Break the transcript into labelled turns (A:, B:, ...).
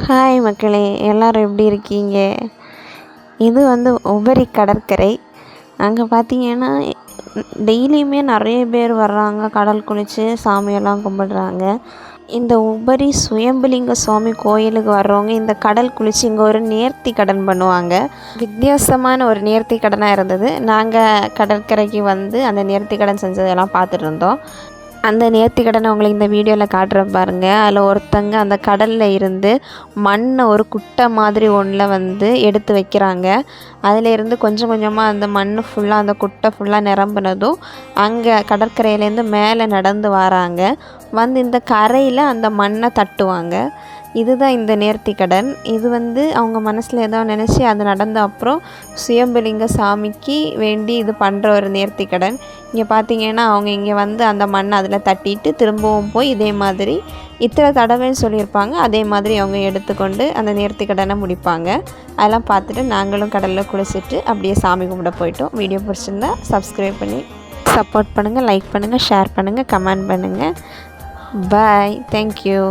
A: Hi மக்களே, எல்லோரும் எப்படி இருக்கீங்க? இது உபரி கடற்கரை. அங்கே பார்த்தீங்கன்னா டெய்லியுமே நிறைய பேர் வர்றாங்க, கடல் குளித்து சாமியெல்லாம் கும்பிடுறாங்க. இந்த உபரி சுயம்புலிங்க சுவாமி கோயிலுக்கு வர்றவங்க இந்த கடல் குளித்து இங்கே ஒரு நேர்த்தி கடன் பண்ணுவாங்க. வித்தியாசமான ஒரு நேர்த்தி கடனாக இருந்தது. நாங்கள் கடற்கரைக்கு அந்த நேர்த்தி கடன் செஞ்சதெல்லாம் பார்த்துட்டு இருந்தோம். அந்த நேர்த்திக்கடனை உங்களுக்கு இந்த வீடியோவில் காட்டுறேன் பாருங்கள். அதில் ஒருத்தங்க அந்த கடலில் இருந்து மண்ணை ஒரு குட்டை மாதிரி ஒன்றில் எடுத்து வைக்கிறாங்க. அதில் இருந்து கொஞ்சம் கொஞ்சமாக அந்த மண் ஃபுல்லாக அந்த குட்டை ஃபுல்லாக நிரம்பினதும் அங்கே கடற்கரையிலேருந்து மேலே நடந்து வராங்க. இந்த கரையில் அந்த மண்ணை தட்டுவாங்க. இதுதான் இந்த நேர்த்திக்கடன். இது அவங்க மனசில் ஏதோ நினச்சி அது நடந்த அப்புறம் சுயம்புலிங்க சாமிக்கு வேண்டி இது பண்ணுற ஒரு நேர்த்திக்கடன். இங்கே பார்த்தீங்கன்னா அவங்க இங்கே அந்த மண்ணை அதில் தட்டிட்டு திரும்பவும் போய் இதே மாதிரி இத்தனை தடவைன்னு சொல்லியிருப்பாங்க. அதே மாதிரி அவங்க எடுத்துக்கொண்டு அந்த நேர்த்திக்கடனை முடிப்பாங்க. அதெல்லாம் பார்த்துட்டு நாங்களும் கடலில் குளிச்சுட்டு அப்படியே சாமி கும்பிட போயிட்டோம். வீடியோ பிடிச்சிருந்தா சப்ஸ்கிரைப் பண்ணி சப்போர்ட் பண்ணுங்கள், லைக் பண்ணுங்கள், ஷேர் பண்ணுங்கள், கமெண்ட் பண்ணுங்கள். பாய், தேங்க்யூ.